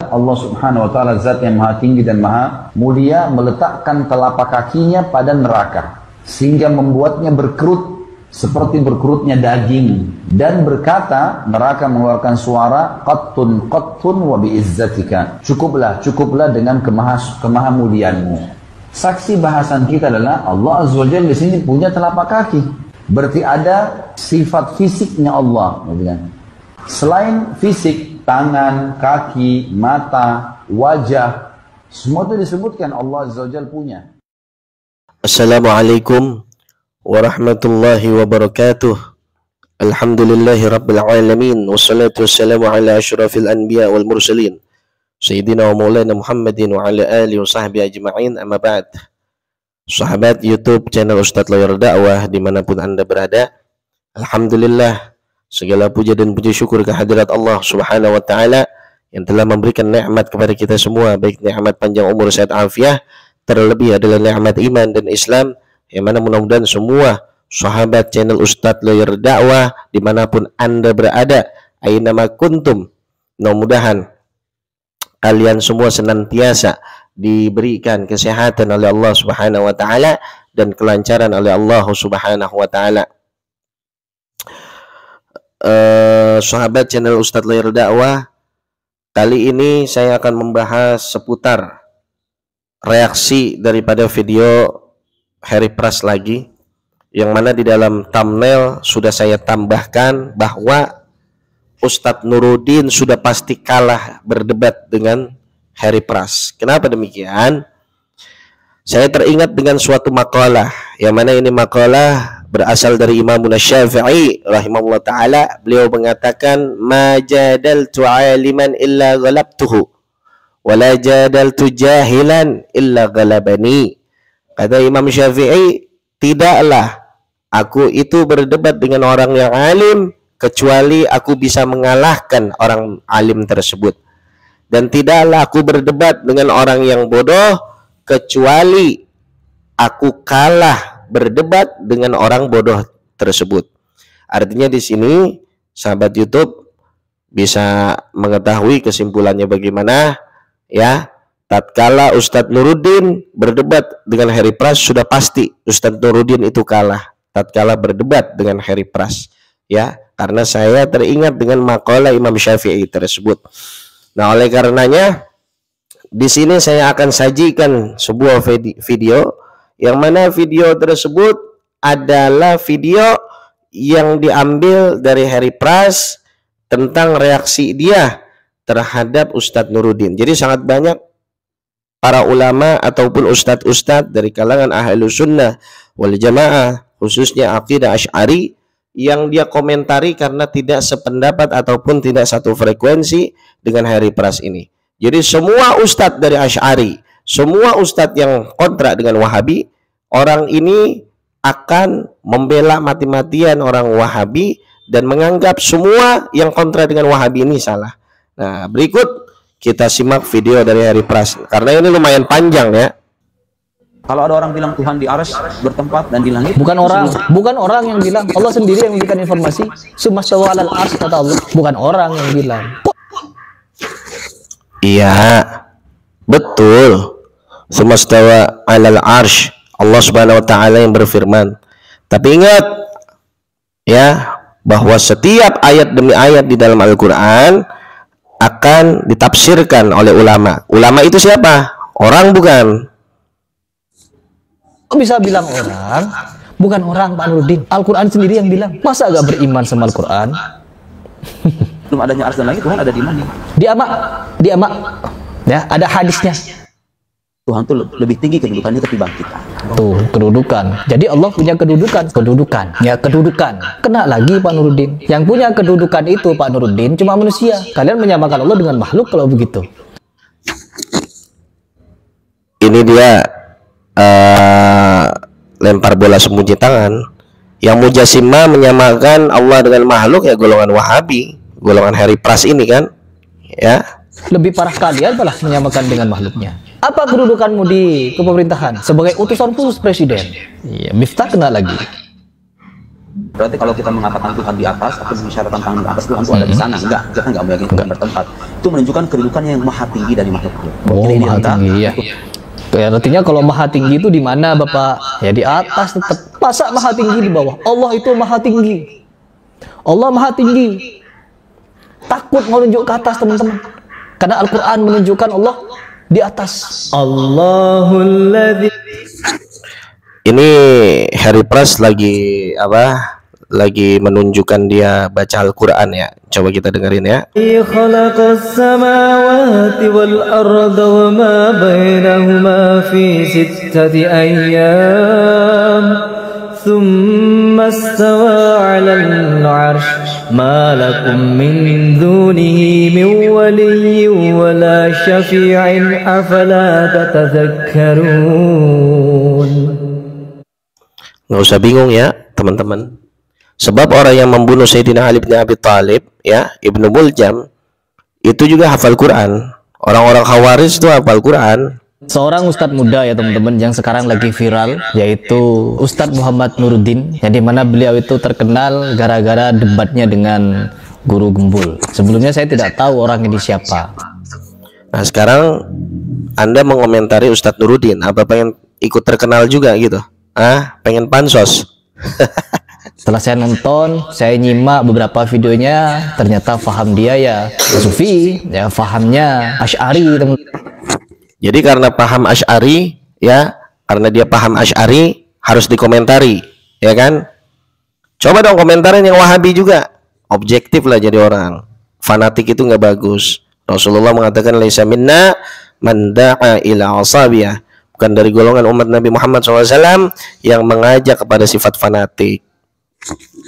adalah Allah Subhanahu wa taala, zat yang maha tinggi dan maha mulia, meletakkan telapak kakinya pada neraka sehingga membuatnya berkerut seperti berkerutnya daging, dan berkata, neraka mengeluarkan suara, qattun qattun wa biizzatika, cukuplah dengan kemahamuliaanmu. Saksi bahasan kita adalah Allah Azza wa Jalla di sini punya telapak kaki. Berarti ada sifat fisiknya Allah. Selain fisik, tangan, kaki, mata, wajah, semua itu disebutkan Allah Azza wa Jalla punya. Assalamualaikum warahmatullahi wabarakatuh. Alhamdulillahi rabbil alamin, wassalatu wassalamu ala asyrafil anbiya wal mursalin, Sayyidina wa maulana Muhammadin wa ala alihi wa sahbihi ajma'in, amma ba'd. Sahabat YouTube channel Ustadz Lawyer Dakwah dimanapun Anda berada, alhamdulillah, segala puja dan puji syukur kehadirat Allah Subhanahu wa ta'ala yang telah memberikan nikmat kepada kita semua, baik nikmat panjang umur, sehat afiah, terlebih adalah nikmat iman dan Islam, yang mana mudah-mudahan semua sahabat channel Ustadz Lawyer Dakwah dimanapun Anda berada, ainama kuntum, mudah-mudahan kalian semua senantiasa diberikan kesehatan oleh Allah Subhanahu wa taala dan kelancaran oleh Allah Subhanahu wa taala. Sahabat channel Ustadz Lawyer Dakwah, kali ini saya akan membahas seputar reaksi daripada video Harry Pras lagi, yang mana di dalam thumbnail sudah saya tambahkan bahwa Ustadz Nuruddin sudah pasti kalah berdebat dengan Harry Pras. Kenapa demikian? Saya teringat dengan suatu makalah, yang mana ini makalah berasal dari Imam Syafi'i rahimahullah ta'ala. Beliau mengatakan, ma jadaltu aliman illa ghalabtuhu, wa la jadaltu jahilan illa ghalabani. Kata Imam Syafi'i, tidaklah aku itu berdebat dengan orang yang alim kecuali aku bisa mengalahkan orang alim tersebut, dan tidaklah aku berdebat dengan orang yang bodoh kecuali aku kalah berdebat dengan orang bodoh tersebut. Artinya di sini sahabat YouTube bisa mengetahui kesimpulannya bagaimana, ya. Tatkala Ustadz Nuruddin berdebat dengan Harry Pras, sudah pasti Ustadz Nuruddin itu kalah tatkala berdebat dengan Harry Pras, ya, karena saya teringat dengan makalah Imam Syafi'i tersebut. Nah, oleh karenanya di sini saya akan sajikan sebuah video, yang mana video tersebut adalah video yang diambil dari Harry Pras tentang reaksi dia terhadap Ustadz Nuruddin. Jadi sangat banyak para ulama ataupun ustadz-ustadz dari kalangan Ahlus Sunnah wal Jamaah, khususnya akidah Asy'ari, yang dia komentari karena tidak sependapat ataupun tidak satu frekuensi dengan Harry Pras ini. Jadi semua ustadz dari Asy'ari, semua ustadz yang kontra dengan Wahabi, orang ini akan membela mati-matian orang Wahabi dan menganggap semua yang kontra dengan Wahabi ini salah. Nah, berikut kita simak video dari Harry Pras, karena ini lumayan panjang, ya. Kalau ada orang bilang Tuhan di arsy bertempat dan di langit, bukan orang yang bilang, Allah sendiri yang memberikan informasi. Sumastawa 'alal arsy, kata Allah, bukan orang yang bilang. Iya, betul. Sumastawa 'alal arsy, Allah Subhanahu wa taala yang berfirman. Tapi ingat, ya, bahwa setiap ayat demi ayat di dalam Al-Qur'an akan ditafsirkan oleh ulama. Ulama itu siapa? Orang bukan? Kok bisa bilang orang? Bukan orang, Pak Nuruddin. Al-Quran sendiri yang bilang. Masa gak beriman sama Al-Quran? belum adanya arsy dan langit, Tuhan ada di mana? Di amak. Ya, ada hadisnya. Tuhan tuh lebih tinggi kedudukannya ketimbang kita. Tuh, kedudukan. Jadi Allah punya kedudukan. Ya, kedudukan. Kena lagi Pak Nuruddin. Yang punya kedudukan itu Pak Nuruddin cuma manusia. Kalian menyamakan Allah dengan makhluk kalau begitu. Ini dia lempar bola sembunyi tangan. Yang Mujassimah menyamakan Allah dengan makhluk, ya golongan Wahabi, golongan Harry Pras ini kan, ya. Lebih parah kalian malah menyamakan dengan makhluknya. Apa kedudukanmu di kepemerintahan? Sebagai utusan khusus presiden. Iya, Miftah kena lagi. Berarti kalau kita mengatakan Tuhan di atas, atau mengisyaratkan tangan di atas, Tuhan itu ada di sana. Enggak, kita nggak meyakini Tuhan bertempat. Itu menunjukkan kedudukannya yang maha tinggi dari makhluk. Oh, maha tinggi ya. Ya, artinya kalau maha tinggi itu di mana Bapak? Ya di atas tetap. Masa maha tinggi di bawah? Allah itu maha tinggi. Allah maha tinggi. Takut menunjuk ke atas teman-teman. Karena Al-Quran menunjukkan Allah di atas. Allahul ladzi. Ini Harry Pras lagi apa? Lagi menunjukkan dia baca Al-Quran ya. Coba kita dengerin ya. Khalaqas samawati wal arda wa ma bainahuma fi sittati ayyam thumma istawa 'alal 'arsy ma lakum min dunihi min waliyyin wa la syafi'in afala tatadhakkarun. Nggak usah bingung ya teman-teman. Sebab orang yang membunuh Sayyidina Ali bin Abi Thalib ya, Ibnu Muljam, itu juga hafal Quran. Orang-orang Khawarij itu hafal Quran. Seorang ustadz muda ya teman-teman yang sekarang lagi viral, yaitu Ustadz Muhammad Nuruddin, yang dimana beliau itu terkenal gara-gara debatnya dengan Guru Gembul. Sebelumnya saya tidak tahu orang ini siapa. Nah sekarang Anda mengomentari Ustadz Nuruddin, apa pengen ikut terkenal juga gitu? Pengen pansos? Setelah saya nonton, saya nyimak beberapa videonya, ternyata faham dia ya Sufi, ya fahamnya Asy'ari teman. Jadi karena paham Asy'ari ya, karena dia paham Asy'ari harus dikomentari, ya kan? Coba dong komentarin yang Wahabi juga. Objektif lah jadi orang. Fanatik itu nggak bagus. Rasulullah mengatakan laisa minna man da'a ila asabiyah. Bukan dari golongan umat Nabi Muhammad SAW yang mengajak kepada sifat fanatik.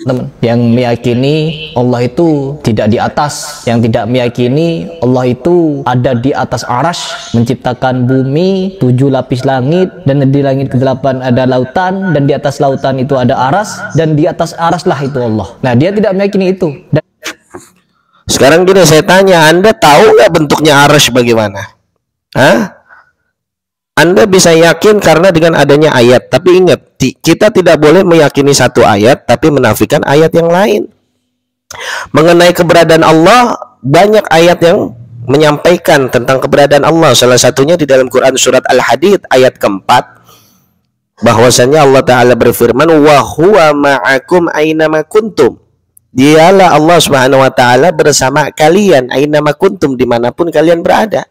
Teman, yang meyakini Allah itu tidak di atas, yang tidak meyakini Allah itu ada di atas arasy, menciptakan bumi, 7 lapis langit, dan di langit ke-8 ada lautan, dan di atas lautan itu ada aras, dan di atas aras lah itu Allah. Nah dia tidak meyakini itu. Dan sekarang gini saya tanya, Anda tahu nggak bentuknya arasy bagaimana? Anda bisa yakin karena dengan adanya ayat. Tapi ingat, kita tidak boleh meyakini satu ayat tapi menafikan ayat yang lain. Mengenai keberadaan Allah, banyak ayat yang menyampaikan tentang keberadaan Allah. Salah satunya di dalam Quran surat Al-Hadid ayat keempat, bahwasanya Allah Ta'ala berfirman, wa huwa ma'akum aynama kuntum. Dialah Allah Subhanahu wa Ta'ala bersama kalian aynama kuntum, dimanapun kalian berada.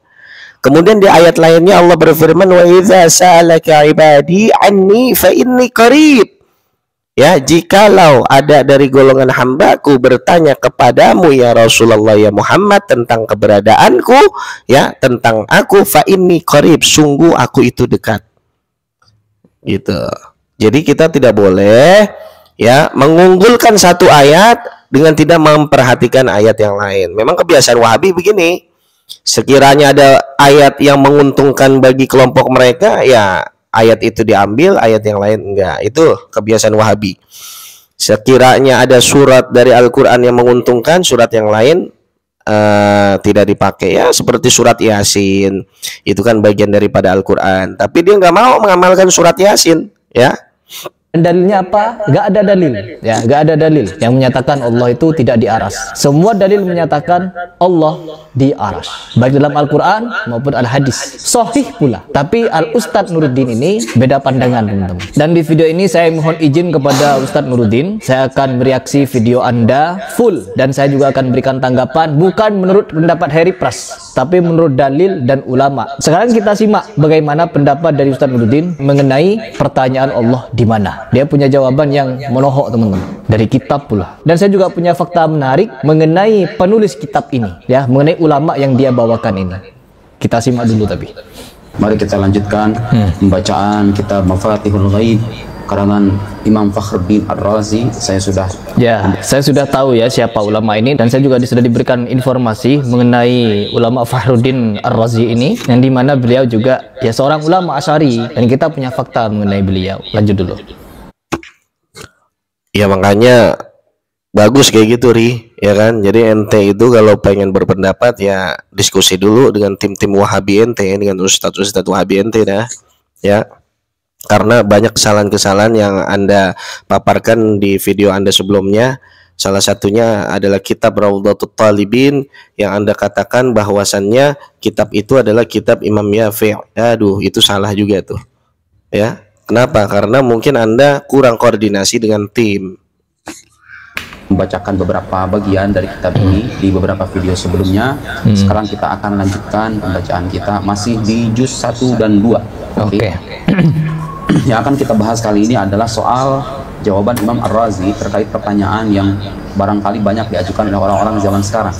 Kemudian di ayat lainnya Allah berfirman, wa idza sa'alaka ibadi anni fa inni qarib. Ya, jikalau ada dari golongan hambaku bertanya kepadamu ya Rasulullah ya Muhammad tentang keberadaanku, ya, tentang aku, fa inni qarib, sungguh aku itu dekat. Gitu. Jadi kita tidak boleh ya mengunggulkan satu ayat dengan tidak memperhatikan ayat yang lain. Memang kebiasaan Wahabi begini. Sekiranya ada ayat yang menguntungkan bagi kelompok mereka, ya ayat itu diambil, ayat yang lain enggak. Itu kebiasaan Wahabi. Sekiranya ada surat dari Al-Quran yang menguntungkan, surat yang lain tidak dipakai. Ya seperti surat Yasin, itu kan bagian daripada Al-Quran. Tapi dia nggak mau mengamalkan surat Yasin, ya. dalilnya apa? Gak ada dalil, ya, gak ada dalil yang menyatakan Allah itu tidak di aras. Semua dalil menyatakan Allah di aras, baik dalam Al-Quran maupun Al-Hadis. Sahih pula. Tapi Al-Ustadz Nuruddin ini beda pandangan, teman-teman. Dan di video ini saya mohon izin kepada Ustadz Nuruddin, saya akan mereaksi video Anda full, dan saya juga akan berikan tanggapan bukan menurut pendapat Harry Pras, tapi menurut dalil dan ulama. Sekarang kita simak bagaimana pendapat dari Ustadz Nuruddin mengenai pertanyaan Allah di mana. Dia punya jawaban yang menohok, teman-teman, dari kitab pula. Dan saya juga punya fakta menarik mengenai penulis kitab ini, ya, mengenai ulama yang dia bawakan ini. Kita simak dulu tapi. Mari kita lanjutkan pembacaan kitab Mafatihul Ghaib karangan Imam Fakhruddin Ar-Razi. Saya sudah tahu ya siapa ulama ini, dan saya juga sudah diberikan informasi mengenai ulama Fakhruddin Ar-Razi ini, yang dimana beliau juga ya seorang ulama Asy'ari, dan kita punya fakta mengenai beliau. Lanjut dulu. Ya makanya bagus kayak gitu, Ri, ya kan. Jadi ente itu kalau pengen berpendapat ya diskusi dulu dengan tim-tim Wahabi ente, dengan ustadz-ustadz Wahabi ente dah, ya. karena banyak kesalahan-kesalahan yang Anda paparkan di video Anda sebelumnya. Salah satunya adalah kitab Raudhatut Talibin yang Anda katakan bahwasannya kitab itu adalah kitab Imam Yafi'. Aduh, itu salah juga tuh. Ya. Kenapa? Karena mungkin Anda kurang koordinasi dengan tim. Membacakan beberapa bagian dari kitab ini di beberapa video sebelumnya. Sekarang kita akan lanjutkan pembacaan kita masih di juz 1 dan 2. Oke. Yang akan kita bahas kali ini adalah soal jawaban Imam Ar-Razi terkait pertanyaan yang barangkali banyak diajukan oleh orang-orang zaman sekarang.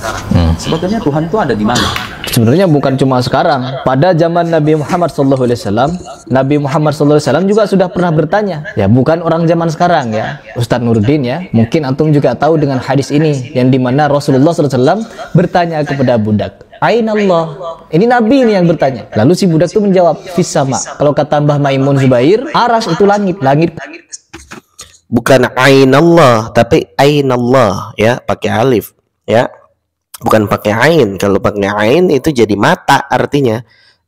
Sebetulnya Tuhan itu ada di mana? Sebenarnya bukan cuma sekarang. Pada zaman Nabi Muhammad SAW, Nabi Muhammad SAW juga sudah pernah bertanya. Ya, bukan orang zaman sekarang ya, Ustadz Nuruddin ya. Mungkin antum juga tahu dengan hadis ini, yang dimana Rasulullah SAW bertanya kepada budak, Ainallah. Ini Nabi ini yang bertanya. Lalu si budak itu menjawab, Fis sama. Kalau kata Mbah Maimun Zubair, aras itu langit. Langit. Bukan ainallah, tapi ainallah ya, pakai alif ya. Bukan pakai ain. Kalau pakai ain itu jadi mata artinya.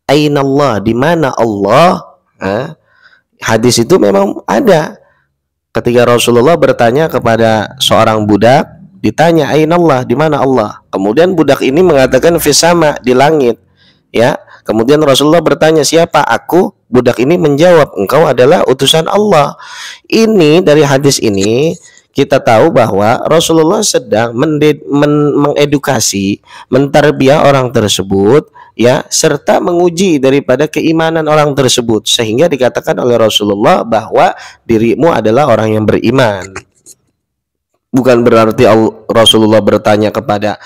Ainallah, di mana Allah? Hadis itu memang ada. Ketika Rasulullah bertanya kepada seorang budak, ditanya ainallah, di mana Allah? Kemudian budak ini mengatakan fis sama, di langit. Ya. Kemudian Rasulullah bertanya, siapa aku? Budak ini menjawab, engkau adalah utusan Allah. Ini dari hadis ini kita tahu bahwa Rasulullah sedang mengedukasi, mentarbiah orang tersebut, ya, serta menguji daripada keimanan orang tersebut, sehingga dikatakan oleh Rasulullah bahwa dirimu adalah orang yang beriman. Bukan berarti Rasulullah bertanya kepada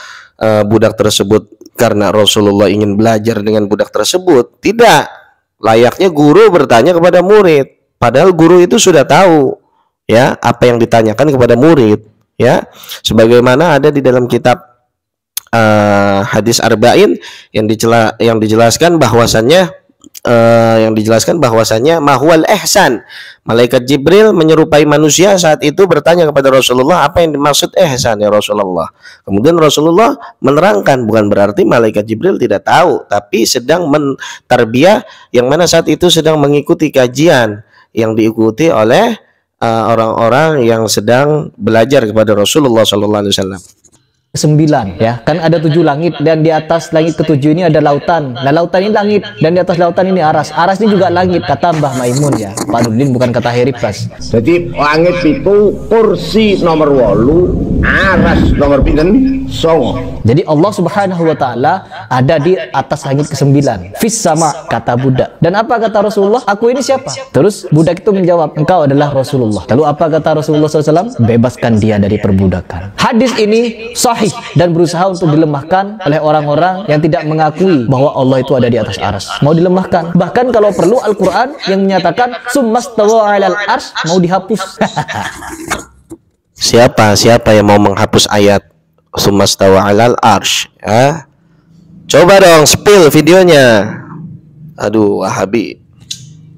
budak tersebut karena Rasulullah ingin belajar dengan budak tersebut. Tidak. Layaknya guru bertanya kepada murid, padahal guru itu sudah tahu ya apa yang ditanyakan kepada murid, ya, sebagaimana ada di dalam kitab hadis arba'in yang dijelaskan bahwasannya mahwal ihsan. Malaikat Jibril menyerupai manusia saat itu bertanya kepada Rasulullah, apa yang dimaksud ihsan ya Rasulullah? Kemudian Rasulullah menerangkan, bukan berarti malaikat Jibril tidak tahu, tapi sedang mentarbiyah, yang mana saat itu sedang mengikuti kajian yang diikuti oleh orang-orang yang sedang belajar kepada Rasulullah SAW. 9 ya, kan ada 7 langit, dan di atas langit ke-7 ini ada lautan. Nah, lautan ini langit, dan di atas lautan ini aras. Aras ini juga langit, kata Mbah Maimun ya, Pak Nuruddin, bukan kata Heri Pras. Jadi langit itu kursi nomor 8, aras nomor pinten? 9. Jadi Allah Subhanahu wa taala ada di atas langit ke-9. Fis sama, kata budak. Dan apa kata Rasulullah? Aku ini siapa? Terus budak itu menjawab, engkau adalah Rasulullah. Lalu apa kata Rasulullah SAW? Bebaskan dia dari perbudakan. Hadis ini sahih dan berusaha untuk dilemahkan oleh orang-orang yang tidak mengakui bahwa Allah itu ada di atas arsy. Mau dilemahkan. Bahkan kalau perlu Al-Quran yang menyatakan summastawa 'alal arsy mau dihapus. Siapa yang mau menghapus ayat summastawa 'alal arsy? Coba dong spill videonya. Aduh, Wahabi.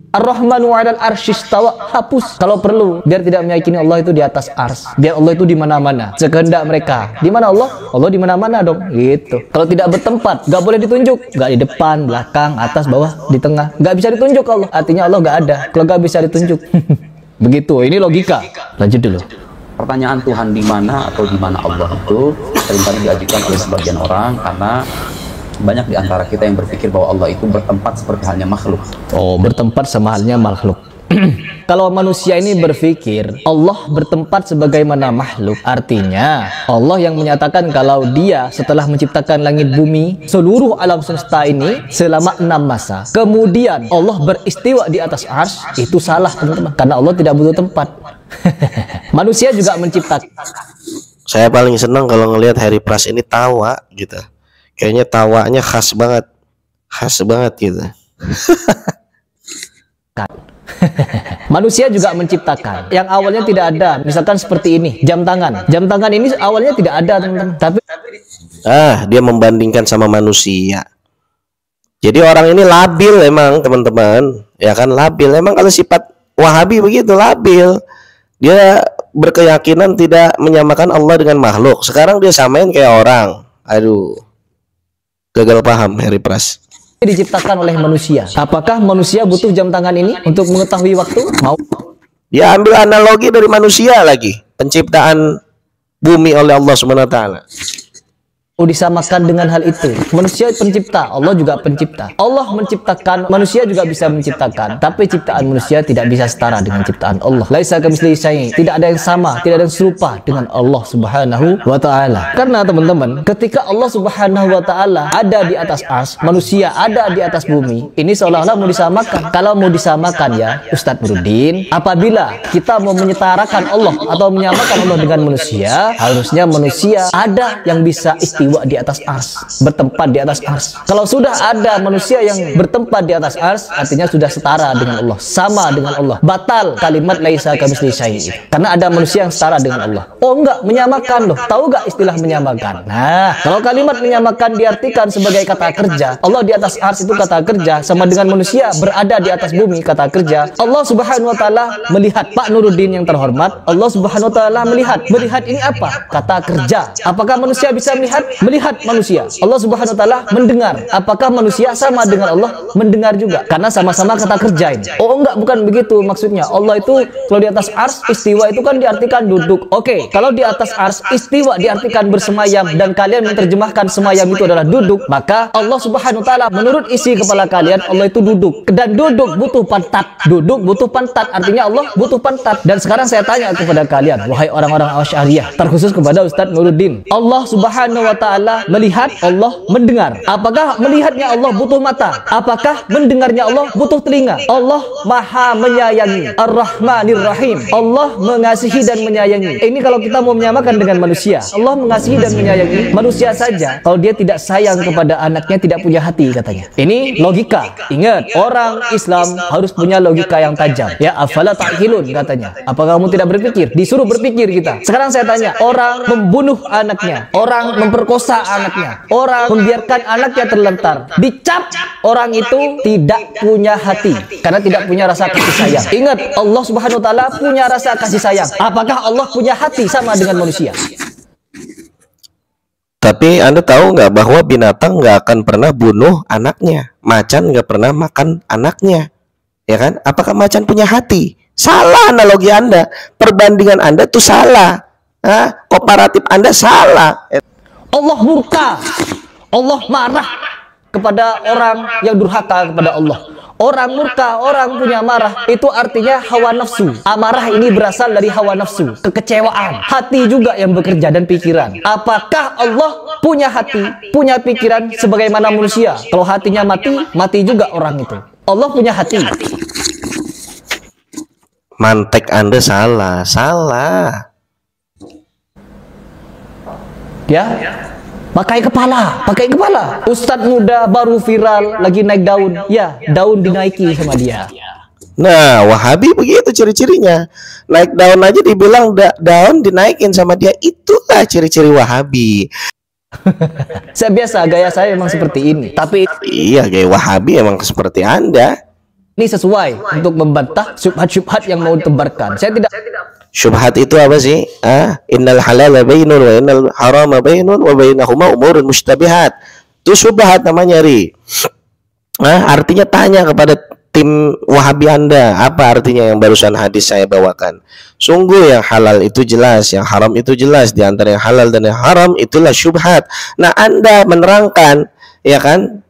Ar-Rahmanu 'alal arsy istawa, hapus kalau perlu, biar tidak meyakini Allah itu di atas arsy, biar Allah itu di mana-mana sekehendak mereka. Di mana Allah? Allah di mana-mana dong, gitu. Kalau tidak bertempat, nggak boleh ditunjuk, nggak di depan, belakang, atas, bawah, di tengah, nggak bisa ditunjuk Allah. Artinya Allah nggak ada kalau nggak bisa ditunjuk. Begitu, ini logika. Lanjut dulu. Pertanyaan Tuhan di mana atau di mana Allah itu seringkali diajukan oleh sebagian orang karena banyak di antara kita yang berpikir bahwa Allah itu bertempat seperti halnya makhluk. Oh, bertempat sama halnya makhluk. Kalau manusia ini berpikir Allah bertempat sebagaimana makhluk, artinya Allah yang menyatakan kalau dia setelah menciptakan langit bumi, seluruh alam semesta ini selama 6 masa, kemudian Allah beristiwa di atas arsy, itu salah teman-teman, karena Allah tidak butuh tempat. Manusia juga menciptakan. Saya paling senang kalau ngelihat Heri Pras ini tawa gitu. Kayaknya tawanya khas banget gitu. Manusia juga menciptakan yang awalnya tidak ada, misalkan seperti ini, jam tangan. Jam tangan ini awalnya tidak ada, teman-teman. Tapi dia membandingkan sama manusia. Jadi orang ini labil emang, teman-teman. Ya kan, labil. Emang kalau sifat Wahabi begitu, labil. Dia berkeyakinan tidak menyamakan Allah dengan makhluk. Sekarang dia samain kayak orang. Aduh. Gagal paham Heri Pras. diciptakan oleh manusia. Apakah manusia butuh jam tangan ini untuk mengetahui waktu? Mau? Ya, ambil analogi dari manusia lagi. Penciptaan bumi oleh Allah Subhanahu wa taala. Disamakan dengan hal itu. Manusia pencipta, Allah juga pencipta. Allah menciptakan, manusia juga bisa menciptakan, tapi ciptaan manusia tidak bisa setara dengan ciptaan Allah. Laisa kamitslihi syai', tidak ada yang sama, tidak ada yang serupa dengan Allah Subhanahu wa taala. Karena teman-teman, ketika Allah Subhanahu wa taala ada di atas ars, manusia ada di atas bumi, ini seolah-olah mau disamakan. Kalau mau disamakan ya, Ustadz Nuruddin, apabila kita mau menyetarakan Allah atau menyamakan Allah dengan manusia, harusnya manusia ada yang bisa istiwa di atas ars, bertempat di atas ars. Kalau sudah ada manusia yang bertempat di atas ars, artinya sudah setara dengan Allah, sama dengan Allah. Batal kalimat laisa kamitslihi syai', karena ada manusia yang setara dengan Allah. Oh enggak, menyamakan loh. Tahu enggak istilah menyamakan? Nah, kalau kalimat menyamakan diartikan sebagai kata kerja, Allah di atas ars itu kata kerja, sama dengan manusia berada di atas bumi kata kerja. Allah Subhanahu wa taala melihat, Pak Nuruddin yang terhormat, Allah Subhanahu wa taala melihat. Melihat ini apa? Kata kerja. Apakah manusia bisa melihat? Melihat manusia. Allah Subhanahu wa taala mendengar. Apakah manusia sama dengan Allah? Mendengar juga. Karena sama-sama kata kerja ini. Oh enggak, bukan begitu maksudnya. Allah itu kalau di atas ars, istiwa itu kan diartikan duduk. Oke, kalau di atas ars, istiwa diartikan bersemayam, dan kalian menerjemahkan semayam itu adalah duduk, maka Allah Subhanahu wa taala menurut isi kepala kalian, Allah itu duduk. Dan duduk butuh pantat. Duduk butuh pantat, artinya Allah butuh pantat. Dan sekarang saya tanya kepada kalian, wahai orang-orang Asy'ariyah, terkhusus kepada Ustadz Nuruddin, Allah Subhanahu wa taala melihat, Allah mendengar. Apakah melihatnya Allah butuh mata? Apakah mendengarnya Allah butuh telinga? Allah Maha menyayangi, Ar-Rahmanir Rahim. Allah mengasihi dan menyayangi. Ini kalau kita mau menyamakan dengan manusia, Allah mengasihi dan menyayangi manusia saja. Kalau dia tidak sayang kepada anaknya, tidak punya hati katanya. Ini logika. Ingat, orang Islam harus punya logika yang tajam. Ya, afala ta'qilun katanya. Apakah kamu tidak berpikir? Disuruh berpikir kita. Sekarang saya tanya, orang membunuh anaknya, orang memperkosa anaknya, orang membiarkan anaknya terlantar, dicap orang itu tidak punya hati karena tidak punya rasa kasih sayang. Ingat, Allah Subhanahu wa taala punya rasa kasih sayang. Apakah Allah punya hati sama dengan manusia? Tapi Anda tahu nggak bahwa binatang nggak akan pernah bunuh anaknya, macan nggak pernah makan anaknya, ya kan? Apakah macan punya hati? Salah analogi Anda, perbandingan Anda tuh salah, komparatif Anda salah. Allah murka, Allah marah kepada orang yang durhaka kepada Allah. Orang murka, orang punya marah, itu artinya hawa nafsu. Amarah ini berasal dari hawa nafsu, kekecewaan. Hati juga yang bekerja dan pikiran. Apakah Allah punya hati, punya pikiran sebagaimana manusia? Kalau hatinya mati, mati juga orang itu. Allah punya hati. Mantek Anda salah. Ya, pakai kepala. Ustadz muda baru viral lagi naik daun, ya daun dinaiki sama dia. Nah, Wahabi begitu ciri-cirinya, naik daun aja dibilang daun dinaikin sama dia, itulah ciri-ciri Wahabi. Saya biasa, gaya saya memang seperti ini. Tapi iya, gaya Wahabi emang seperti Anda. Ini sesuai untuk membantah syubhat-syubhat yang mau ditebarkan. Saya tidak. Syubhat itu apa sih? Innal halala bainun wa innal harama bainun wa bainahuma umurun mustabihat. Itu syubhat namanya, Ri. Artinya tanya kepada tim Wahabi Anda, apa artinya yang barusan hadis saya bawakan? Sungguh yang halal itu jelas, yang haram itu jelas. Di antara yang halal dan yang haram itulah syubhat. Nah, Anda menerangkan, ya kan?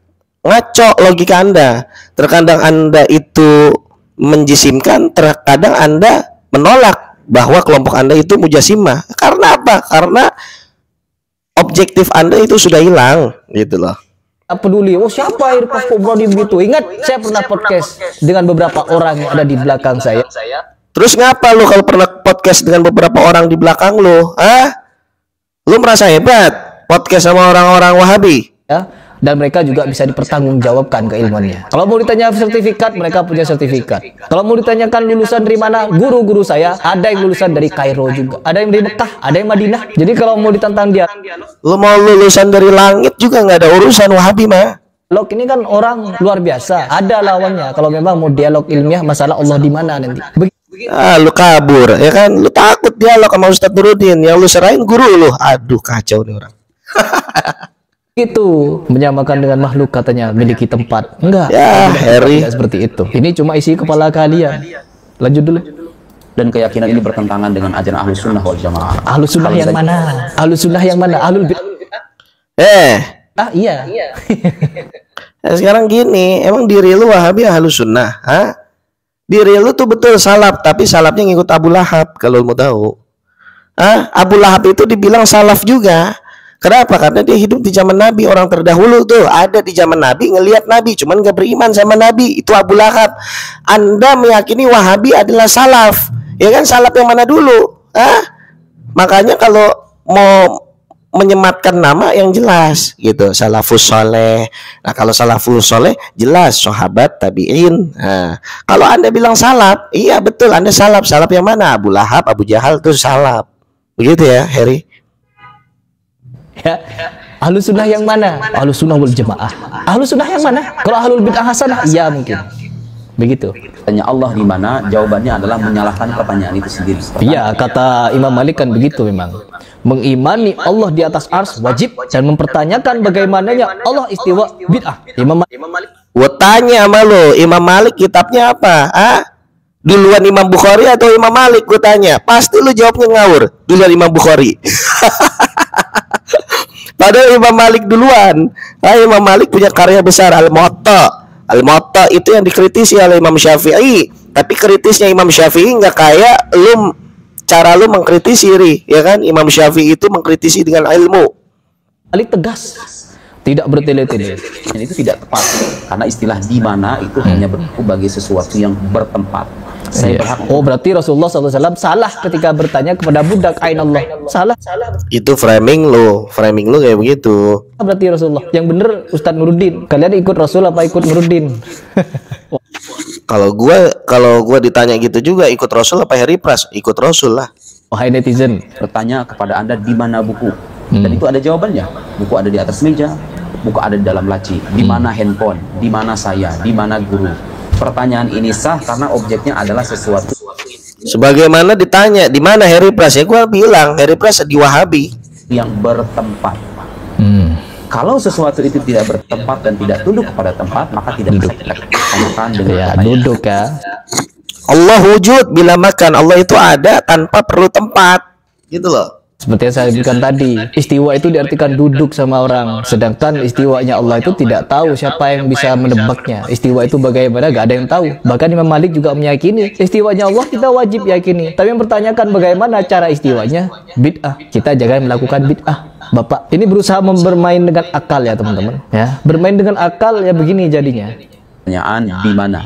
Ngaco logika Anda. Terkadang Anda itu menjisimkan, terkadang Anda menolak bahwa kelompok Anda itu mujasimah. Karena apa? Karena objektif Anda itu sudah hilang, gitu loh. Peduli, oh siapa Irfan Kobroni begitu? Ingat, saya pernah podcast dengan beberapa orang yang ada di belakang saya. Terus ngapa lu kalau pernah podcast dengan beberapa orang di belakang lu? Lu merasa hebat podcast sama orang-orang Wahabi? Ya. Dan mereka juga bisa dipertanggungjawabkan keilmuannya. Kalau mau ditanya sertifikat, mereka punya sertifikat. Kalau mau ditanyakan lulusan dari mana, guru-guru saya ada yang lulusan dari Kairo juga, ada yang dari Mekah, ada yang Madinah. Jadi kalau mau ditantang dia, lu mau lulusan dari langit juga nggak ada urusan Wahabi mah. Dialog ini kan orang luar biasa, ada lawannya. Kalau memang mau dialog ilmiah, masalah Allah di mana nanti. Lu kabur, ya kan? Lu takut dialog sama Ustadz Nuruddin, yang lu serahin guru lu. Aduh, kacau nih orang. Itu menyamakan dengan makhluk katanya memiliki tempat. Enggak. Ya, Harry. Tidak seperti itu. Ini cuma isi kepala kalian. Lanjut dulu. Dan keyakinan ini bertentangan dengan ajaran Ahlus Sunnah wal Jamaah. Ahlus Sunnah yang mana? Ahlus Sunnah yang mana? Ahlul bid'ah. Iya. Nah, sekarang gini, emang diri lu Wahabi Ahlus Sunnah? Hah? Diri lu tuh betul salaf, tapi salafnya ngikut Abu Lahab kalau mau tahu. Abu Lahab itu dibilang salaf juga. Kenapa? Karena dia hidup di zaman Nabi, orang terdahulu tuh ada di zaman Nabi, ngelihat Nabi, cuman gak beriman sama Nabi. Itu Abu Lahab. Anda meyakini Wahabi adalah salaf, ya kan? Salaf yang mana dulu? Makanya kalau mau menyematkan nama yang jelas gitu, salafus soleh. Nah, kalau salafus soleh jelas sahabat, tabi'in. Nah, kalau Anda bilang salaf, iya betul Anda salaf. Salaf yang mana? Abu Lahab, Abu Jahal tuh salaf. Begitu ya, Harry? Ya. Ahlus Sunnah yang mana? Ahlus Sunnah wal Jamaah. Ahlus Sunnah yang mana? Kalau Ahlul Bid'ah Hasanah, iya mungkin. Begitu. Tanya Allah di mana? Jawabannya adalah menyalahkan pertanyaan itu sendiri. Iya, kata Imam Malik kan begitu memang. Mengimani Allah di atas ars wajib, dan mempertanyakan bagaimananya Allah istiwa bid'ah. Imam Malik. Gua tanya sama lo, Imam Malik kitabnya apa? Duluan Imam Bukhari atau Imam Malik? Gue tanya. Pasti lu jawabnya ngawur. Duluan Imam Bukhari. Padahal Imam Malik duluan. Imam Malik punya karya besar, Al-Muwatta. Al-Muwatta itu yang dikritisi oleh Imam Syafi'i. Tapi kritisnya Imam Syafi'i nggak kayak cara lu mengkritisi, ya kan? Imam Syafi'i itu mengkritisi dengan ilmu. Malik tegas, tidak bertele-tele. Dan itu tidak tepat, karena istilah di mana itu hanya berlaku bagi sesuatu yang bertempat. Saya berhak. Oh, berarti Rasulullah SAW salah ketika bertanya kepada budak Ain Allah. Salah. Itu framing lu kayak begitu. Berarti Rasulullah. Yang bener Ustadz Nuruddin. Kalian ikut Rasul apa ikut Nuruddin? Kalau gua ditanya gitu juga, ikut Rasul apa Harry Pras? Ikut Rasul lah. Wahai netizen, Bertanya kepada Anda di mana buku, dan itu ada jawabannya. Buku ada di atas meja, buku ada di dalam laci. Di mana handphone? Di mana saya? Di mana guru? Pertanyaan ini sah karena objeknya adalah sesuatu. Sebagaimana ditanya di mana Harry Pras, ya gua bilang Harry Pras di Wahabi Yang bertempat. Kalau sesuatu itu tidak bertempat dan tidak tunduk kepada tempat, maka tidak bisa kita tanyakan dengan duduk ya. Allah wujud bila makan. Allah itu ada tanpa perlu tempat, gitu loh. Seperti yang saya sebutkan tadi, istiwa itu diartikan duduk sama orang. Sedangkan istiwanya Allah itu tidak tahu siapa yang bisa menebaknya. Istiwa itu bagaimana, gak ada yang tahu. Bahkan Imam Malik juga meyakini istiwanya Allah kita wajib yakini. Tapi yang pertanyakan bagaimana cara istiwanya, bid'ah. Kita jangan melakukan bid'ah. Bapak, ini berusaha bermain dengan akal ya teman-teman. Ya, bermain dengan akal ya begini jadinya. Pertanyaan di mana?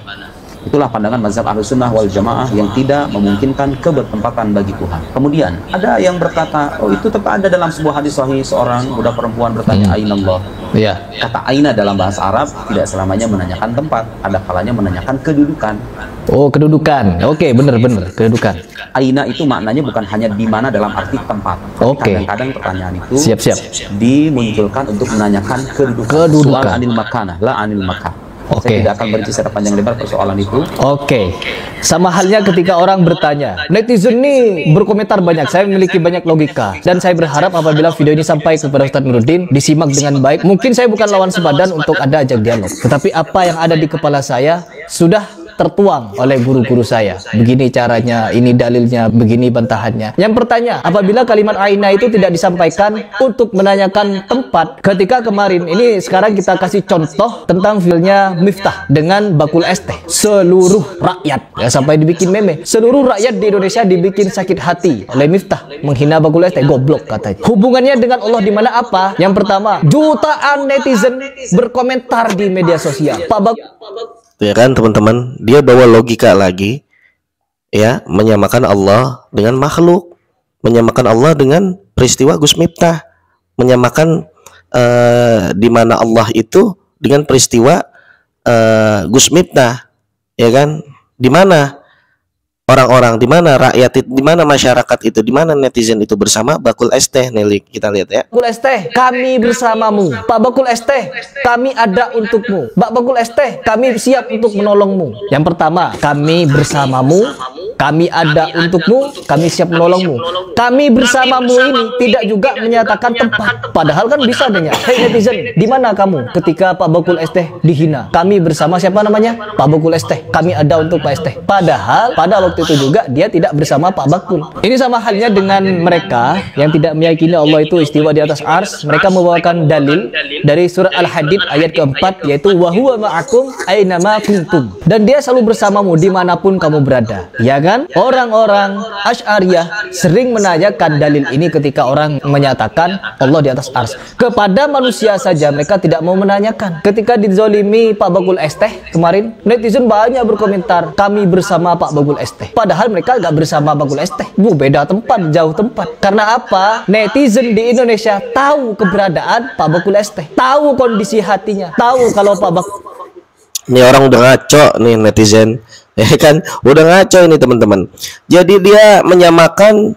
Itulah pandangan mazhab Ahlus Sunnah wal Jamaah yang tidak memungkinkan kebertempatan bagi Tuhan. Kemudian ada yang berkata, oh itu tetap ada dalam sebuah hadis sahih, seorang budak perempuan bertanya Aina Allah. Iya. Kata Aina dalam bahasa Arab tidak selamanya menanyakan tempat, ada kalanya menanyakan kedudukan. Oh, kedudukan. Oke, bener kedudukan. Aina itu maknanya bukan hanya di mana dalam arti tempat. Oke. Kadang-kadang pertanyaan itu siap dimunculkan untuk menanyakan kedudukan. Soal anil makanah, la anil makah. Saya tidak akan berinci secara panjang lebar persoalan itu. Sama halnya ketika orang bertanya, netizen ini berkomentar banyak, saya memiliki banyak logika, dan saya berharap apabila video ini sampai kepada Ustadz Nuruddin, disimak dengan baik. Mungkin saya bukan lawan sepadan untuk Anda ajak dialog, tetapi apa yang ada di kepala saya sudah tertuang oleh guru-guru saya. Begini caranya, ini dalilnya, begini bantahannya. Yang pertanyaan, apabila kalimat Aina itu tidak disampaikan untuk menanyakan tempat, ketika kemarin, ini sekarang kita kasih contoh tentang filmnya Miftah dengan bakul es teh. Seluruh rakyat, ya sampai dibikin meme, seluruh rakyat di Indonesia dibikin sakit hati oleh Miftah menghina bakul es teh, goblok katanya. Hubungannya dengan Allah di mana apa? Yang pertama, jutaan netizen berkomentar di media sosial. Ya kan teman-teman, dia bawa logika lagi, ya, menyamakan Allah dengan makhluk, menyamakan Allah dengan peristiwa Gus Miftah, menyamakan di mana Allah itu dengan peristiwa Gus Miftah, ya kan? Di mana orang-orang, di mana rakyat, di mana masyarakat itu, di mana netizen itu bersama bakul es teh. Nih kita lihat ya. Bakul es teh, kami bersamamu. Pak Bakul es teh, kami ada untukmu. Pak Bakul es teh, kami siap untuk menolongmu. Yang pertama, kami bersamamu. kami ada untukmu, kami siap menolongmu. Kami bersamamu ini tidak juga menyatakan tempat. Padahal kan bisa adanya, hey netizen, di mana kamu ketika Pak Bakul ST dihina? Kami bersama siapa namanya? Pak Bakul ST. Kami ada untuk Pak ST. Padahal pada waktu itu juga dia tidak bersama Pak Bakul. Ini sama halnya dengan mereka yang tidak meyakini Allah itu istiwa di atas ars. Mereka membawakan dalil dari surah Al-Hadid ayat keempat, yaitu wa huwa ma'akum aynama kuntum. Dan dia selalu bersamamu dimanapun kamu berada. Ya kan? Orang-orang Asy'ariyah sering menanyakan dalil ini ketika orang menyatakan Allah di atas ars. Kepada manusia saja mereka tidak mau menanyakan. Ketika dizolimi Pak Bakul ST kemarin, netizen banyak berkomentar, kami bersama Pak Bakul ST. Padahal mereka gak bersama Bakul ST. Beda tempat, jauh tempat. Karena apa? Netizen di Indonesia tahu keberadaan Pak Bakul ST, tahu kondisi hatinya, tahu kalau Pak Bakul. Ini orang udah ngaco nih netizen, ya kan? Udah ngaco ini teman-teman. Jadi dia menyamakan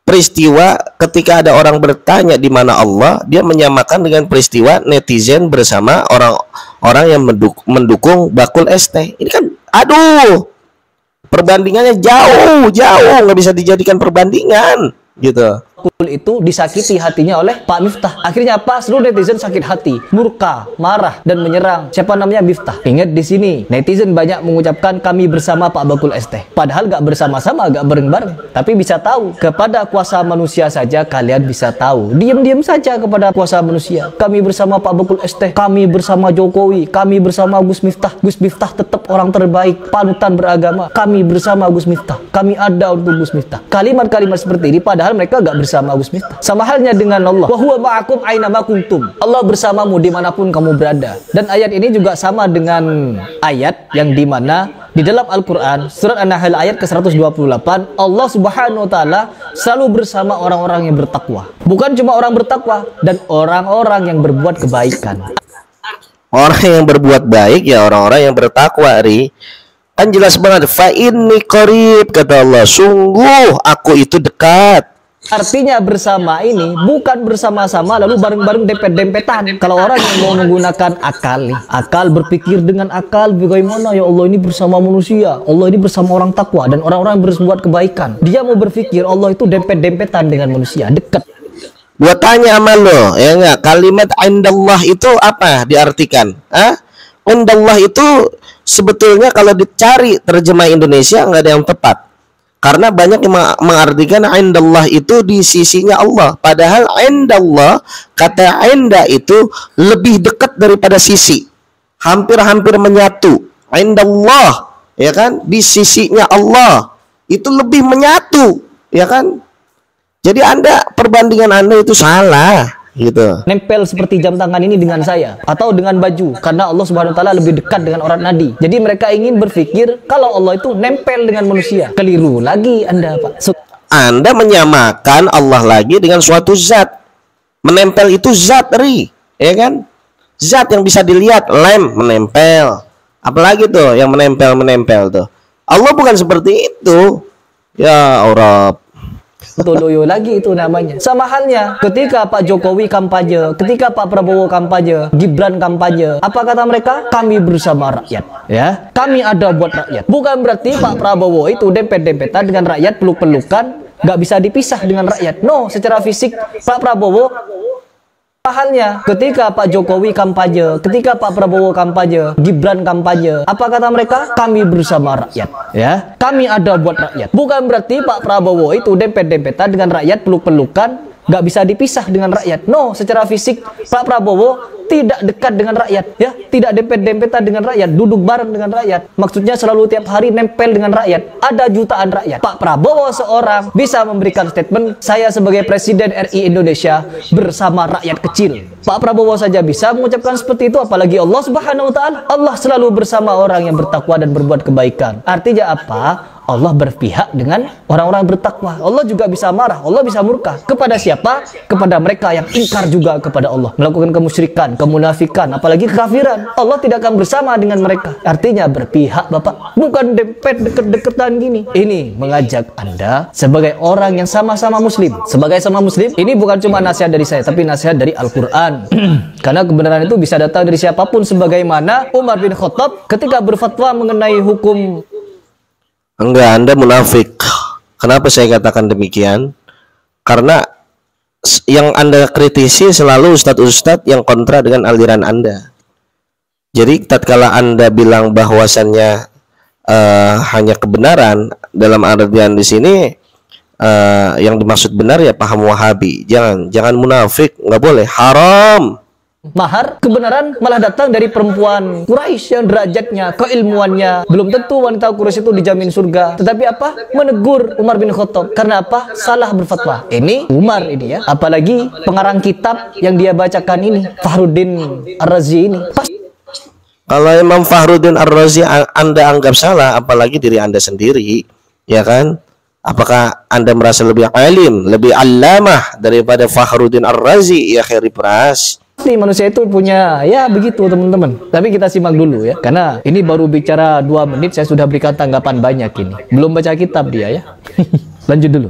peristiwa ketika ada orang bertanya di mana Allah, dia menyamakan dengan peristiwa netizen bersama orang-orang yang mendukung Bakul ST. Ini kan, aduh, perbandingannya jauh, nggak bisa dijadikan perbandingan, gitu. Itu disakiti hatinya oleh Pak Miftah. Akhirnya apa? Seluruh netizen sakit hati, murka, marah, dan menyerang siapa namanya Miftah. Ingat di sini netizen banyak mengucapkan kami bersama Pak Bakul ST. Padahal gak bersama-sama, gak bareng-bareng. Tapi bisa tahu kepada kuasa manusia saja kalian bisa tahu. Diam-diam saja kepada kuasa manusia. Kami bersama Pak Bakul ST, kami bersama Jokowi, kami bersama Gus Miftah. Gus Miftah tetap orang terbaik, panutan beragama. Kami bersama Gus Miftah. Kami ada untuk Gus Miftah. Kalimat-kalimat seperti ini padahal mereka gak bersama Gus Miftah. Sama halnya dengan Allah. Wa huwa ma'akum aynama kuntum. Allah bersamamu dimanapun kamu berada. Dan ayat ini juga sama dengan ayat yang dimana di dalam Al-Quran surat An-Nahl ayat ke-128 Allah Subhanahu wa ta'ala selalu bersama orang-orang yang bertakwa. Bukan cuma orang bertakwa, dan orang-orang yang berbuat kebaikan. Orang yang berbuat baik ya orang-orang yang bertakwa, Ri. Kan jelas banget, fa inni qarib, kata Allah, sungguh aku itu dekat. Artinya bersama ini bukan bersama-sama lalu bareng-bareng dempet-dempetan. Kalau orang yang mau menggunakan akal nih, akal berpikir dengan akal, bagaimana ya Allah ini bersama manusia, Allah ini bersama orang takwa dan orang-orang berbuat kebaikan. Dia mau berpikir Allah itu dempet-dempetan dengan manusia, dekat. Gua tanya sama lo, ya enggak, kalimat indallah itu apa diartikan? Indallah itu sebetulnya kalau dicari terjemah Indonesia nggak ada yang tepat. Karena banyak yang mengartikan indallah itu di sisinya Allah. Padahal indallah, kata inda itu lebih dekat daripada sisi. Hampir-hampir menyatu. Indallah, ya kan? Di sisinya Allah. Itu lebih menyatu, ya kan? Jadi perbandingan Anda itu salah. Gitu. Nempel seperti jam tangan ini dengan saya atau dengan baju, karena Allah Subhanahu wa taala lebih dekat dengan orang nadi. Jadi mereka ingin berpikir kalau Allah itu nempel dengan manusia. Keliru lagi Anda, Pak. Anda menyamakan Allah lagi dengan suatu zat. Menempel itu zat, Ri, ya kan? Zat yang bisa dilihat, lem menempel. Apalagi tuh yang menempel tuh. Allah bukan seperti itu. Ya Allah. Toloyo lagi itu namanya. Sama halnya ketika Pak Jokowi kampanye, ketika Pak Prabowo kampanye, Gibran kampanye, apa kata mereka? Kami bersama rakyat, ya. Kami ada buat rakyat. Bukan berarti Pak Prabowo itu dempet-dempetan dengan rakyat, peluk-pelukan, nggak bisa dipisah dengan rakyat. No, secara fisik Pak Prabowo. Halnya ketika Pak Jokowi kampanye, ketika Pak Prabowo kampanye, Gibran kampanye, apa kata mereka? Kami bersama rakyat, ya. Kami ada buat rakyat. Bukan berarti Pak Prabowo itu dempet-dempetan dengan rakyat, peluk-pelukan, nggak bisa dipisah dengan rakyat. No, secara fisik Pak Prabowo tidak dekat dengan rakyat, ya, tidak dempet-dempetan dengan rakyat, duduk bareng dengan rakyat. Maksudnya selalu tiap hari nempel dengan rakyat. Ada jutaan rakyat. Pak Prabowo seorang bisa memberikan statement, saya sebagai Presiden RI Indonesia bersama rakyat kecil. Pak Prabowo saja bisa mengucapkan seperti itu, apalagi Allah Subhanahu wa taala. Allah selalu bersama orang yang bertakwa dan berbuat kebaikan. Artinya apa? Allah berpihak dengan orang-orang bertakwa. Allah juga bisa marah, Allah bisa murka. Kepada siapa? Kepada mereka yang ingkar juga kepada Allah, melakukan kemusyrikan, kemunafikan, apalagi kekafiran. Allah tidak akan bersama dengan mereka. Artinya berpihak, Bapak. Bukan dempet deket-deketan gini. Ini mengajak Anda sebagai orang yang sama-sama muslim. Sebagai sama muslim, ini bukan cuma nasihat dari saya, tapi nasihat dari Al-Quran. Karena kebenaran itu bisa datang dari siapapun, sebagaimana Umar bin Khattab ketika berfatwa mengenai hukum Enggak, Anda munafik. Kenapa saya katakan demikian? Karena yang Anda kritisi selalu ustadz-ustadz yang kontra dengan aliran Anda. Jadi tatkala Anda bilang bahwasannya hanya kebenaran, dalam artian di sini yang dimaksud benar ya paham Wahabi. Jangan munafik, nggak boleh, haram. Mahar kebenaran malah datang dari perempuan Quraisy yang derajatnya, keilmuannya belum tentu wanita Quraisy itu dijamin surga. Tetapi apa? Menegur Umar bin Khattab. Karena apa? Salah berfatwa. Ini Umar ini ya. Apalagi pengarang kitab yang dia bacakan ini, Fakhruddin Ar-Razi ini. Kalau Imam Fakhruddin Ar-Razi Anda anggap salah, apalagi diri Anda sendiri, ya kan? Apakah Anda merasa lebih alim, lebih allamah daripada Fakhruddin Ar-Razi, ya Khairi Pras? Pasti manusia itu punya, ya begitu teman-teman. Tapi kita simak dulu ya, karena ini baru bicara 2 menit, saya sudah berikan tanggapan banyak ini. Belum baca kitab dia ya. Lanjut dulu.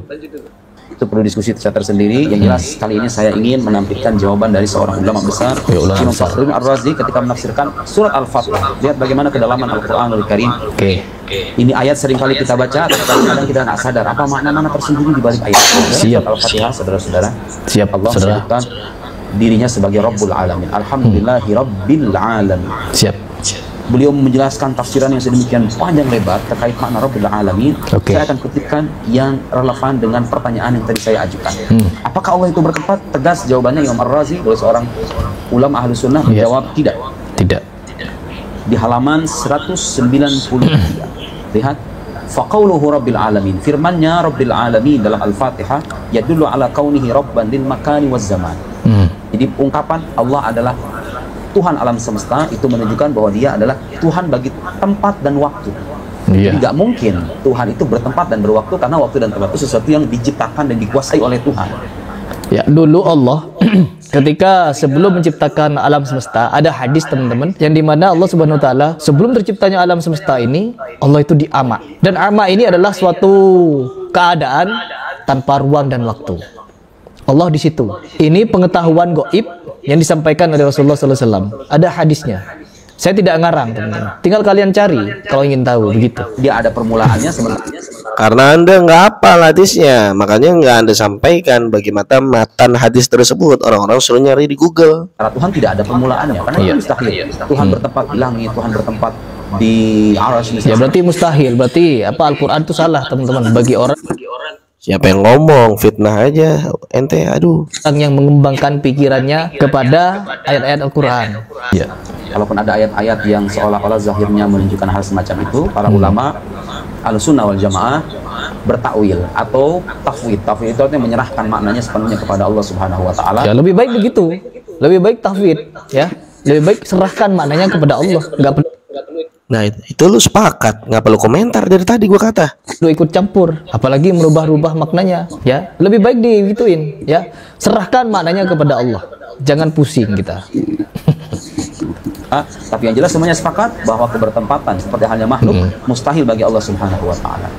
Itu perlu diskusi secara tersendiri. Yang jelas kali ini saya ingin menampilkan jawaban dari seorang ulama besar, Imam Fakhruddin Ar-Razi, ketika menafsirkan surat Al-Fatihah. Lihat bagaimana kedalaman Al-Quranul Karim. Ini ayat seringkali kita baca, tapi kadang-kadang kita nggak sadar apa makna-makna tersembunyi di balik ayat. Siap. Al-Fatihah, saudara-saudara. Siap, Allah sebutkan dirinya sebagai Rabbul Alamin. Alhamdulillahi Rabbil Alamin. Siap. Beliau menjelaskan tafsiran yang sedemikian panjang lebar terkait makna Rabbil Alamin. Saya akan kutipkan yang relevan dengan pertanyaan yang tadi saya ajukan. Apakah Allah itu bertempat? Tegas jawabannya Imam Ar-Razi, seorang ulama ahlu sunnah, menjawab tidak. Tidak. Di halaman 193. Lihat. Faqauluhu Rabbil Alamin. Firmannya Rabbil Alamin dalam Al-Fatihah yadullu ala kaunihi Rabban lil makani waz zaman. Jadi ungkapan Allah adalah Tuhan alam semesta itu menunjukkan bahwa dia adalah Tuhan bagi tempat dan waktu. Jadi nggak mungkin Tuhan itu bertempat dan berwaktu, karena waktu dan tempat itu sesuatu yang diciptakan dan dikuasai oleh Tuhan. Ya, dulu Allah ketika sebelum menciptakan alam semesta, ada hadis teman-teman yang dimana Allah Subhanahu Wa Taala sebelum terciptanya alam semesta ini, Allah itu diama. Dan ama ini adalah suatu keadaan tanpa ruang dan waktu. Allah di situ. Ini pengetahuan gaib yang disampaikan oleh Rasulullah SAW. Ada hadisnya. Saya tidak ngarang, teman-teman. Tinggal kalian cari kalau ingin tahu, begitu. Dia ada permulaannya sebenarnya. Karena Anda nggak hafal hadisnya, makanya nggak Anda sampaikan bagaimana matan hadis tersebut. Orang-orang suruh nyari di Google. Karena Tuhan tidak ada permulaannya, karena itu mustahil. Tuhan bertempat di langit, Tuhan bertempat di arsy. Ya berarti mustahil. Berarti apa Al-Quran itu salah, teman-teman. Bagi orang siapa yang ngomong, fitnah aja ente, aduh. Yang mengembangkan pikirannya kepada ayat-ayat Al-Quran. Ya. Kalaupun ada ayat-ayat yang seolah-olah zahirnya menunjukkan hal semacam itu, para ulama Ahlussunnah wal Jamaah bertakwil atau tafwid. Tafwid itu artinya menyerahkan maknanya sepenuhnya kepada Allah Subhanahu wa taala. Ya, lebih baik begitu. Lebih baik tafwid, ya. Lebih baik serahkan maknanya kepada Allah. Enggak perlu. Nah, itu lu sepakat, nggak perlu komentar dari tadi gua kata. Lu ikut campur, apalagi merubah-rubah maknanya, ya. Lebih baik digituin, ya. Serahkan maknanya kepada Allah. Jangan pusing kita. Tapi yang jelas semuanya sepakat bahwa kebertempatan seperti halnya makhluk mustahil bagi Allah Subhanahu wa taala.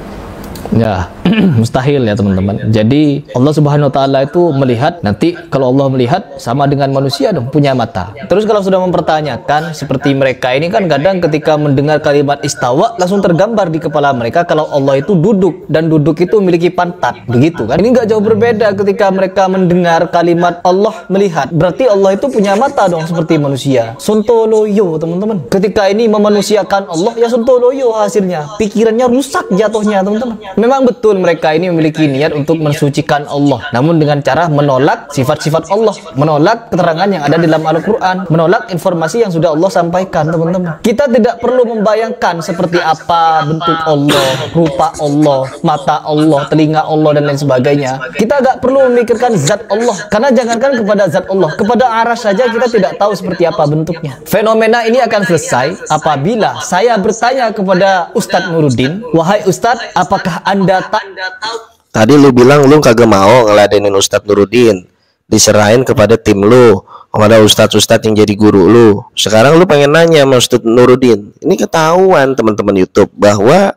Ya, mustahil ya teman-teman. Jadi Allah Subhanahu wa taala itu melihat, nanti kalau Allah melihat sama dengan manusia dong, punya mata. Terus kalau sudah mempertanyakan seperti mereka ini kan kadang ketika mendengar kalimat istawa langsung tergambar di kepala mereka kalau Allah itu duduk, dan duduk itu memiliki pantat, begitu kan. Ini nggak jauh berbeda ketika mereka mendengar kalimat Allah melihat. Berarti Allah itu punya mata dong seperti manusia. Sontoloyo teman-teman. Ketika ini memanusiakan Allah, ya sontoloyo hasilnya. Pikirannya rusak jatuhnya teman-teman. Memang betul mereka ini memiliki niat untuk mensucikan Allah, namun dengan cara menolak sifat-sifat Allah, menolak keterangan yang ada di dalam Al-Quran, menolak informasi yang sudah Allah sampaikan teman-teman. Kita tidak perlu membayangkan seperti apa bentuk Allah, rupa Allah, mata Allah, telinga Allah, dan lain sebagainya. Kita tidak perlu memikirkan zat Allah, karena jangankan kepada zat Allah, kepada arasy saja kita tidak tahu seperti apa bentuknya. Fenomena ini akan selesai apabila saya bertanya kepada Ustadz Nuruddin, wahai Ustadz, apakah Anda tahu? Tadi lu bilang lu kagak mau ngeladenin Ustadz Nuruddin, diserahin kepada tim lu, kepada ustadz-ustadz yang jadi guru lu. Sekarang lu pengen nanya sama Ustadz Nuruddin. Ini ketahuan teman-teman YouTube bahwa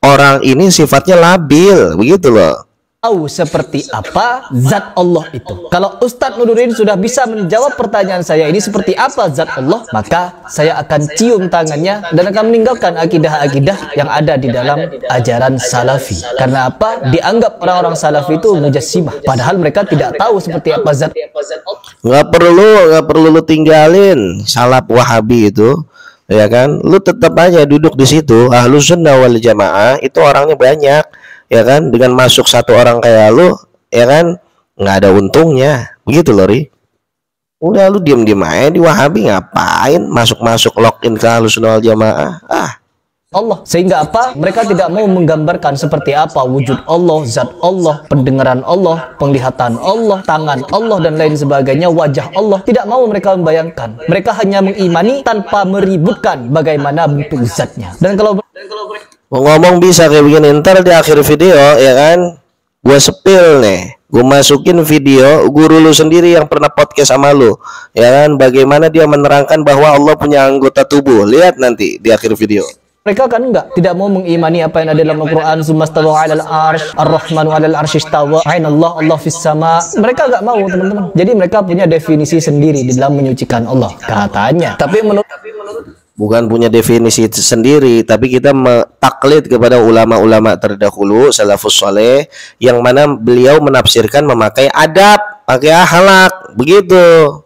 orang ini sifatnya labil, begitu loh. tahu seperti apa zat Allah itu. Kalau Ustadz Nuruddin sudah bisa menjawab pertanyaan saya ini seperti apa zat Allah, maka saya akan cium tangannya dan akan meninggalkan akidah-akidah yang ada di dalam ajaran salafi. Karena apa? Dianggap orang-orang salafi itu mujassimah, padahal mereka tidak tahu seperti apa zat Allah. Nggak perlu lu tinggalin salaf Wahabi itu, ya kan? Lu tetap aja duduk di situ. Ahlus Sunnah wal Jamaah itu orangnya banyak, ya kan? Dengan masuk satu orang kayak lu, ya kan, nggak ada untungnya, begitu loh, Ri. Udah lu diem-diem aja di Wahabi, ngapain masuk-masuk login ke Ahlus Sunnah wal Jamaah? Allah. Sehingga apa? Mereka tidak mau menggambarkan seperti apa wujud Allah, zat Allah, pendengaran Allah, penglihatan Allah, tangan Allah, dan lain sebagainya, wajah Allah. Tidak mau mereka membayangkan. Mereka hanya mengimani tanpa meributkan bagaimana bentuk zatnya. Dan kalau ngomong bisa kayak begini, ntar di akhir video, ya kan, gue sepil nih, gue masukin video guru lu sendiri yang pernah podcast sama lu, ya kan, bagaimana dia menerangkan bahwa Allah punya anggota tubuh. Lihat nanti di akhir video. mereka kan tidak mau mengimani apa yang ada dalam Al-Quran, Summastawa 'alal arsy, Ar-Rahmanu 'alal arsy istawa, Ainallah, Allah fis sama. Mereka nggak mau, teman-teman. Jadi mereka punya definisi sendiri di dalam menyucikan Allah, katanya. Tapi menurut bukan punya definisi sendiri, tapi kita taklid kepada ulama-ulama terdahulu salafus saleh yang mana beliau menafsirkan memakai adab, pakai akhlak, begitu.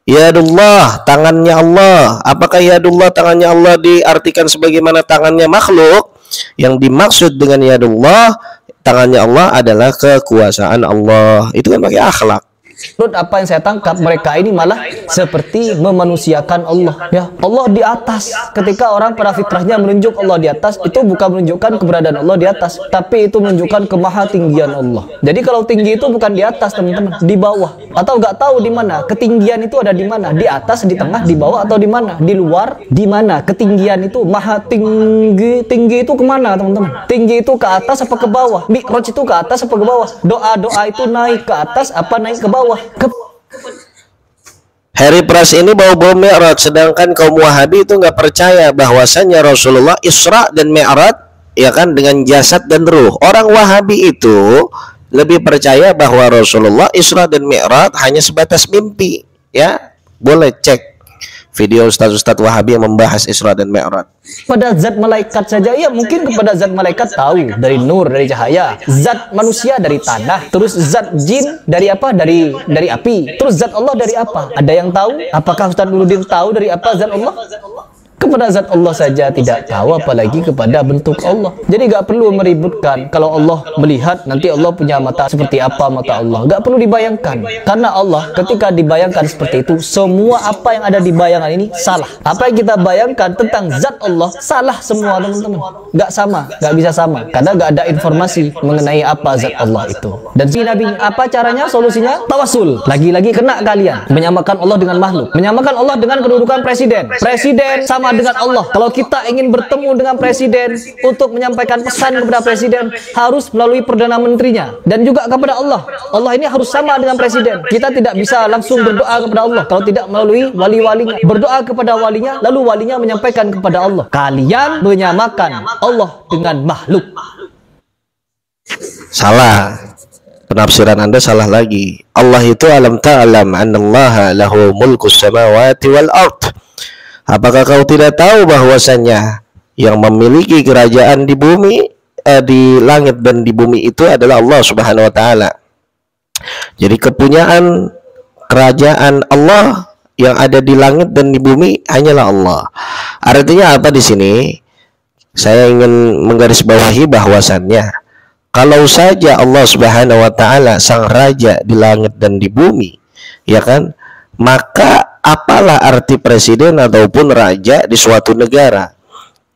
Yadullah, tangannya Allah. Apakah yadullah, tangannya Allah diartikan sebagaimana tangannya makhluk? Yang dimaksud dengan yadullah, tangannya Allah adalah kekuasaan Allah. Itu kan pakai akhlak. Menurut apa yang saya tangkap, mereka ini malah seperti memanusiakan Allah. Ya, Allah di atas. Ketika orang pada fitrahnya menunjuk Allah di atas, itu bukan menunjukkan keberadaan Allah di atas, tapi itu menunjukkan kemahatinggian Allah. Jadi kalau tinggi itu bukan di atas, teman-teman, di bawah. Atau nggak tahu di mana ketinggian itu ada di mana? Di atas, di tengah, di bawah, atau di mana? Di luar? Di mana ketinggian itu? Maha tinggi. Tinggi itu kemana, teman-teman? Tinggi itu ke atas apa ke bawah? Mi'raj itu ke atas apa ke bawah? Doa-doa itu naik ke atas apa naik ke bawah? Harry Pras ini bawa Mi'raj, sedangkan kaum Wahabi itu nggak percaya bahwasannya Rasulullah Isra dan Mi'raj, ya kan, dengan jasad dan ruh. Orang Wahabi itu lebih percaya bahwa Rasulullah Isra dan Mi'raj hanya sebatas mimpi, ya. Boleh cek video ustaz-ustaz Wahabi yang membahas Isra dan Mi'raj. Pada zat malaikat saja, ya mungkin kepada zat malaikat tahu dari nur, dari cahaya. Zat manusia dari tanah. Terus zat jin dari apa? Dari api. Terus zat Allah dari apa? Ada yang tahu? Apakah Ustaz Nuruddin tahu dari apa zat Allah? Kepada zat Allah saja tidak tahu, apalagi kepada bentuk Allah. Jadi gak perlu meributkan. Kalau Allah melihat, nanti Allah punya mata seperti apa mata Allah. Gak perlu dibayangkan. Karena Allah ketika dibayangkan seperti itu, semua apa yang ada di bayangan ini salah. Apa yang kita bayangkan tentang zat Allah salah semua, teman-teman. Gak sama, gak bisa sama. Karena gak ada informasi mengenai apa zat Allah itu. Dan si Nabi, apa caranya, solusinya? Tawasul. Lagi-lagi kena kalian. Menyamakan Allah dengan makhluk. Menyamakan Allah dengan kedudukan presiden. Presiden sama dengan Allah. Kalau kita ingin bertemu dengan presiden untuk menyampaikan pesan kepada presiden, harus melalui perdana menterinya dan juga kepada Allah. Allah ini harus sama dengan presiden. Kita tidak bisa langsung berdoa kepada Allah kalau tidak melalui wali-walinya. Berdoa kepada walinya, lalu walinya menyampaikan kepada Allah. Kalian menyamakan Allah dengan makhluk. Salah. Penafsiran Anda salah lagi. Allah itu alam ta'lam annallaha lahu mulkus samawati wal ard. Apakah kau tidak tahu bahwasannya yang memiliki kerajaan di bumi, di langit dan di bumi itu adalah Allah Subhanahu wa taala. Jadi kepunyaan kerajaan Allah yang ada di langit dan di bumi hanyalah Allah. Artinya apa di sini? Saya ingin menggarisbawahi bahwasannya kalau saja Allah Subhanahu wa taala sang raja di langit dan di bumi, ya kan? Maka apalah arti presiden ataupun raja di suatu negara?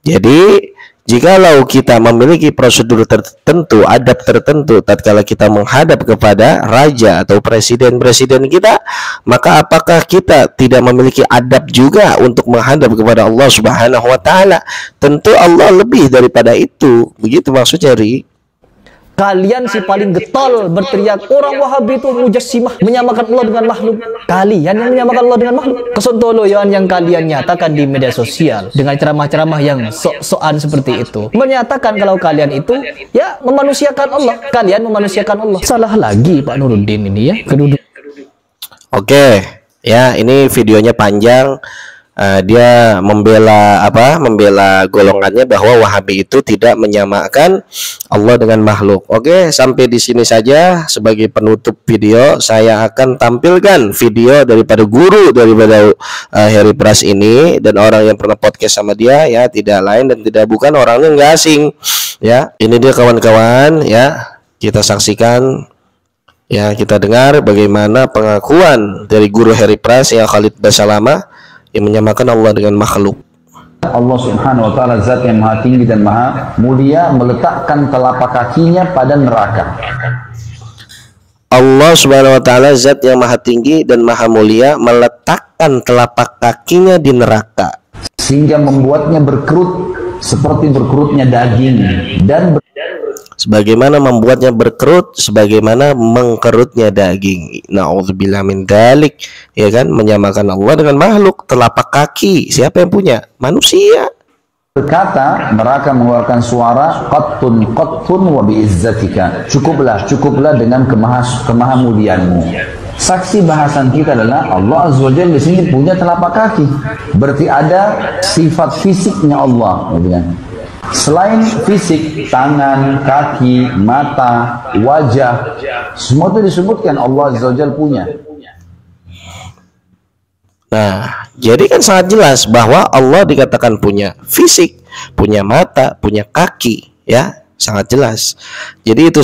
Jadi, jikalau kita memiliki prosedur tertentu, adab tertentu tatkala kita menghadap kepada raja atau presiden-presiden kita, maka apakah kita tidak memiliki adab juga untuk menghadap kepada Allah Subhanahu wa taala? Tentu Allah lebih daripada itu. Begitu maksudnya, Ri. Kalian si paling getol berteriak orang Wahabi itu mujassimah, menyamakan Allah dengan makhluk. Kalian yang menyamakan Allah dengan makhluk. Kesontoloyan yang kalian nyatakan di media sosial dengan ceramah-ceramah yang sok-sokan seperti itu, menyatakan kalau kalian itu ya memanusiakan Allah. Kalian memanusiakan Allah. Salah lagi Pak Nuruddin ini ya. Oke, ya ini videonya panjang. Dia membela golongannya bahwa Wahabi itu tidak menyamakan Allah dengan makhluk. Oke, sampai di sini saja sebagai penutup video. Saya akan tampilkan video daripada guru daripada Heri Pras ini, dan orang yang pernah podcast sama dia ya tidak lain dan tidak bukan orangnya nggak asing ya. Ini dia kawan-kawan ya, kita saksikan ya, kita dengar bagaimana pengakuan dari guru Heri Pras ya, Khalid Basalamah, yang menyamakan Allah dengan makhluk. Allah Subhanahu wa taala zat yang maha tinggi dan maha mulia meletakkan telapak kakinya pada neraka. Allah Subhanahu wa taala zat yang maha tinggi dan maha mulia meletakkan telapak kakinya di neraka sehingga membuatnya berkerut seperti berkerutnya daging, dan sebagaimana membuatnya berkerut sebagaimana mengkerutnya daging. Na'udzubillah min dzalik, ya kan, menyamakan Allah dengan makhluk. Telapak kaki siapa yang punya? Manusia. Berkata, neraka mengeluarkan suara, qattun qattun wa biizzatika, cukuplah dengan kemahamuliaanmu. Saksi bahasan kita adalah Allah Azza wa Jalla di sini punya telapak kaki. Berarti ada sifat fisiknya Allah, gitu kan. Selain fisik, tangan, kaki, mata, wajah, semua itu disebutkan Allah Azza wa Jalla punya. Nah, jadi kan sangat jelas bahwa Allah dikatakan punya fisik, punya mata, punya kaki, ya, sangat jelas. Jadi itu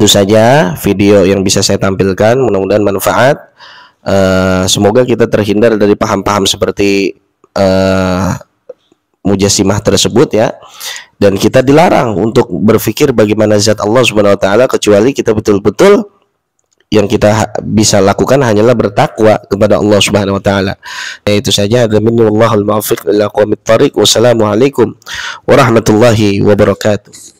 saja video yang bisa saya tampilkan. Mudah-mudahan manfaat. Semoga kita terhindar dari paham-paham seperti mujassimah tersebut ya, dan kita dilarang untuk berpikir bagaimana zat Allah Subhanahu wa taala, kecuali kita betul-betul yang kita bisa lakukan hanyalah bertakwa kepada Allah Subhanahu wa taala. Itu saja. Wallahul muwaffiq ila aqwamit thariq. Wassalamualaikum warahmatullahi wabarakatuh.